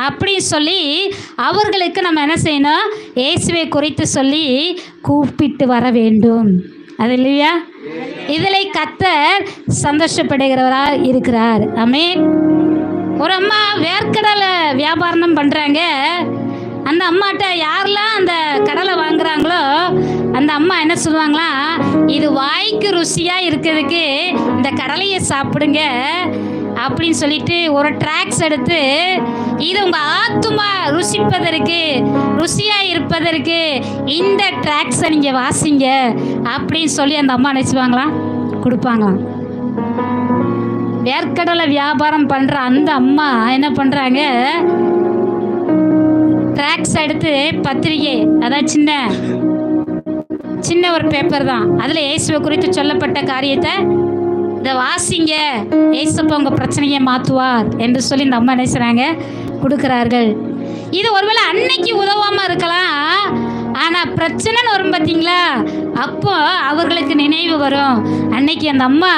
அப்படின்னு சொல்லி அவர்களுக்கு நம்ம என்ன செய்யணும்? இயேசுவை குறித்து சொல்லி கூப்பிட்டு வர வேண்டும். அது இல்லையா? இதில் கர்த்தர் சந்தோஷப்படுகிறவராக இருக்கிறார். ஆமென். ஒரு அம்மா வேர்க்கடலை வியாபாரம் பண்ணுறாங்க. அந்த அம்மாட்ட யாரெல்லாம் அந்த கடலை வாங்குறாங்களோ அந்த அம்மா என்ன சொல்லுவாங்களாம், இது வாய்க்கு ருசியாக இருக்கிறதுக்கு இந்த கடலையை சாப்பிடுங்க அப்படின்னு சொல்லிட்டு ஒரு ட்ராக்ஸ் எடுத்து, இது உங்கள் ஆத்துமா ருசிப்பதற்கு ருசியாக இருப்பதற்கு இந்த ட்ராக்ஸை நீங்கள் வாசிங்க அப்படின்னு சொல்லி அந்த அம்மா நினச்சிவாங்களாம், கொடுப்பாங்களாம். வேர்க்கடலை வியாபாரம் பண்ணுற அந்த அம்மா என்ன பண்ணுறாங்க, ட்ராக்ஸ் எடுத்து பத்திரிகை, அதாவது சின்ன ஒரு பேப்பர் தான், அதில் இயேசுவை குறித்து சொல்லப்பட்ட காரியத்தை இதை வாசிங்க, இயேசுப்பா உங்கள் பிரச்சனையை மாற்றுவார் என்று சொல்லி இந்த அம்மா நினைச்சுறாங்க, கொடுக்குறார்கள். இது ஒருவேளை அன்னைக்கு உதவாமல் இருக்கலாம், ஆனால் பிரச்சனைன்னு வரும் பார்த்தீங்களா, அப்போ அவர்களுக்கு நினைவு வரும். அன்னைக்கு அந்த அம்மா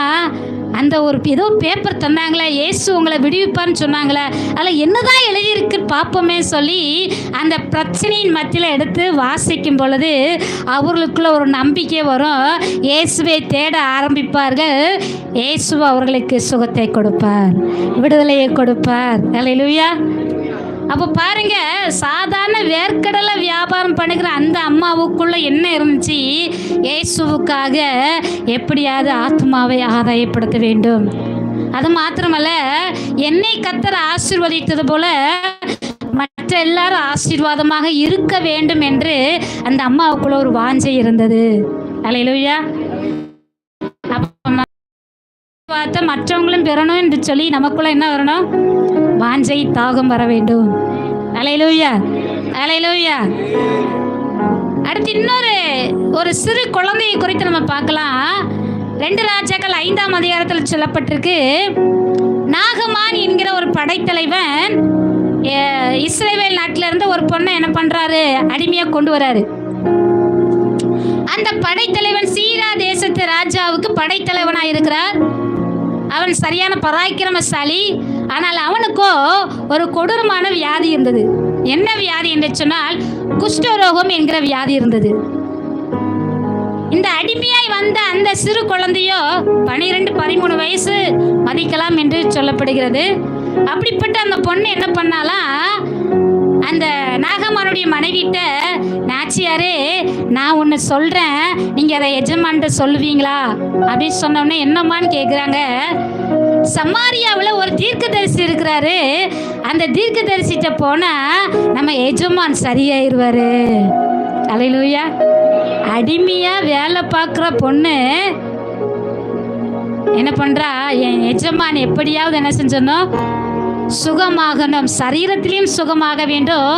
அந்த ஒரு ஏதோ பேப்பர் தந்தாங்களே, இயேசு உங்களை விடுவிப்பான்னு சொன்னாங்களே, அதில் என்னதான் எழுதியிருக்கு பார்ப்போமே சொல்லி அந்த பிரச்சனையின் மத்தியில் எடுத்து வாசிக்கும் பொழுது அவர்களுக்குள்ள ஒரு நம்பிக்கை வரும். இயேசுவை தேட ஆரம்பிப்பார்கள். இயேசு அவர்களுக்கு சுகத்தை கொடுப்பார், விடுதலையை கொடுப்பார். அல்லேலூயா. அப்போ பாருங்க, சாதாரண வேர்க்கடலை வியாபாரம் பண்ணுகிற அந்த அம்மாவுக்குள்ள என்ன இருந்துச்சு, இயேசுவுக்காக எப்படியாவது ஆத்மாவை ஆதாயப்படுத்த வேண்டும். அது மாத்திரமல்ல, என்னை கர்த்தர் ஆசீர்வதித்தது போல மற்ற எல்லாரும் ஆசீர்வாதமாக இருக்க வேண்டும் என்று அந்த அம்மாவுக்குள்ள ஒரு வாஞ்சை இருந்தது. அல்லேலூயா. பார்த்து மற்றவங்களும் பெறணும் என்று சொல்லி நமக்குள்ள என்ன வரணும், வாஞ்சை தாகம் வர வேண்டும். அல்லேலூயா, அல்லேலூயா. அடுத்து இன்னொரு ஒரு சிறு குழந்தையை குறித்து நம்ம பார்க்கலாம். 2 ராஜாக்கள் 5ஆம் அதிகாரத்தில் சொல்லப்பட்டிருக்கு. நாகமான் என்கிற ஒரு படைத்தலைவன் இஸ்ரவேல் நாட்டிலிருந்து ஒரு பொண்ணை என்ன பண்றாரு, அடிமையாக கொண்டு வராரு. அந்த படைத்தலைவன் சீரா தேசத்து ராஜாவுக்கு படைத்தலைவனாக இருக்கிறார். அவன் சரியான பராக்கிரமசாலி. ஆனால் அவனுக்கோ ஒரு கொடூரமான வியாதி இருந்தது. என்ன வியாதி என்று சொன்னால் குஷ்டரோகம் என்கிற வியாதி இருந்தது. இந்த அடிமையாய் வந்த அந்த சிறு குழந்தையோ 12-13 வயசு மதிக்கலாம் என்று சொல்லப்படுகிறது. அப்படிப்பட்ட அந்த பொண்ணு என்ன பண்ணாலாம், அந்த நாகமானுடைய மனைவிட்ட, நாச்சியாரே நான் ஒன்று சொல்கிறேன், நீங்கள் அதை எஜமான்ட்ட சொல்லுவீங்களா அப்படின்னு சொன்னோடனே என்னம்மான்னு கேட்குறாங்க. சமாரியாவில் ஒரு தீர்க்கதரிசி இருக்கிறாரு, அந்த தீர்க்கதரிசிட்ட போனால் நம்ம எஜமான் சரியாயிருவார். அல்லேலூயா. அடிமையாக வேலை பார்க்குற பொண்ணு என்ன பண்ணுறா, என் எஜமான் எப்படியாவது என்ன செஞ்சணும், சுகமாகணும், சரீரத்திலையும் சுகமாக வேண்டும்,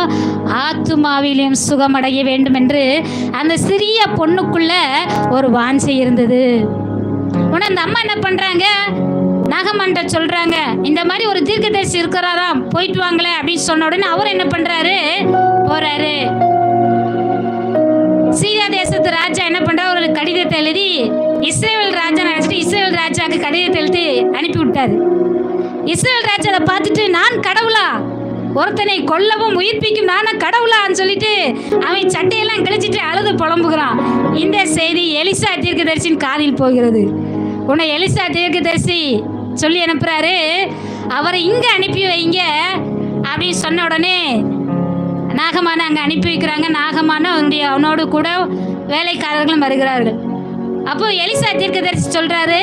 ஆத்துமாவிலையும் சுகமடைய வேண்டும் என்று அந்த சிறிய பொண்ணுக்குள்ள ஒரு வாஞ்சை இருந்தது. உடனே அந்த அம்மா என்ன பண்றாங்க, நாகமன்ட்ட சொல்றாங்க, இந்த மாதிரி ஒரு தீர்க்கதரிசி இருக்கிறாராம், போயிட்டு வாங்களே அப்படின்னு சொன்ன உடனே அவர் என்ன பண்றாரு, போறாரு. சீரியா தேசத்து ராஜா என்ன பண்றாரு, ஒரு கடிதத்தை எழுதி இஸ்ரவேல் ராஜா நினைச்சிட்டு இஸ்ரவேல் ராஜாவுக்கு கடிதத்தை எழுதி அனுப்பி விட்டாரு. இஸ்ரவேல் ராஜா அதை பார்த்துட்டு, நான் கடவுளா, ஒருத்தனை கொல்லவும் உயிர்ப்பிக்கும் நானா கடவுளான்னு சொல்லிட்டு அவன் சட்டையெல்லாம் கிழிச்சிட்டு அழுது புலம்புகிறான். இந்த செய்தி எலிசா தீர்க்கதரிசியின் காதில் போகிறது. உன்னை எலிசா தீர்க்கதரிசி சொல்லி அனுப்புறாரு, அவரை இங்க அனுப்பி வைங்க அப்படின்னு சொன்ன உடனே நாகமான அங்கே அனுப்பி வைக்கிறாங்க. நாகமான அவனோடு கூட வேலைக்காரர்களும் வருகிறார்கள். அப்போ எலிசா தீர்க்கதரிசி சொல்றாரு,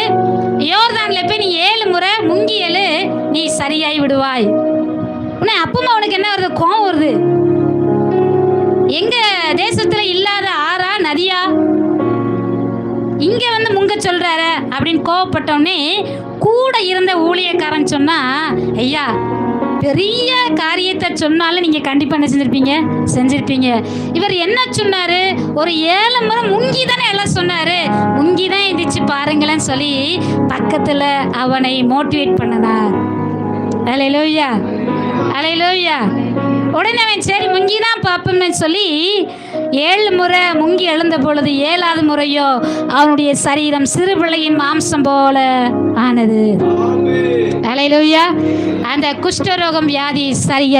யோர்தான்ல போய் நீ 7 முறை முங்கி எழு, நீ சரியாய் விடுவாய். உன்னை அப்பமா அவனுக்கு என்ன வருது, கோவம் வருது. எங்க தேசத்துல இல்லாத ஆறா நதியா இங்க வந்து முங்க சொல்றாரு அப்படின்னு கோவப்பட்டோடனே கூட இருந்த ஊழியக்காரன் சொன்னா, ஐயா பெரிய காரியத்தை சொன்னாலும் நீங்க கண்டிப்பா என்ன செஞ்சிருப்பீங்க. இவர் என்ன சொன்னாரு, ஒரு 7 முறை முங்கி தானே எல்லாம் சொன்னாரு, முங்கி தான் எந்திரிச்சு பாருங்களேன்னு சொல்லி பக்கத்துல அவனை மோட்டிவேட் பண்ணனார். அல்லேலூயா, அல்லேலூயா. உடனே அவன் சரி முங்கி தான் பார்ப்போம்னு சொல்லி 7 முறை முங்கி எழுந்த பொழுது 7ஆவது முறையோ அவனுடைய சரீரம் சிறு பிள்ளையின் மாம்சம் போல ஆனது. அல்லேலூயா. அந்த குஷ்டரோகம் வியாதி சரியாய்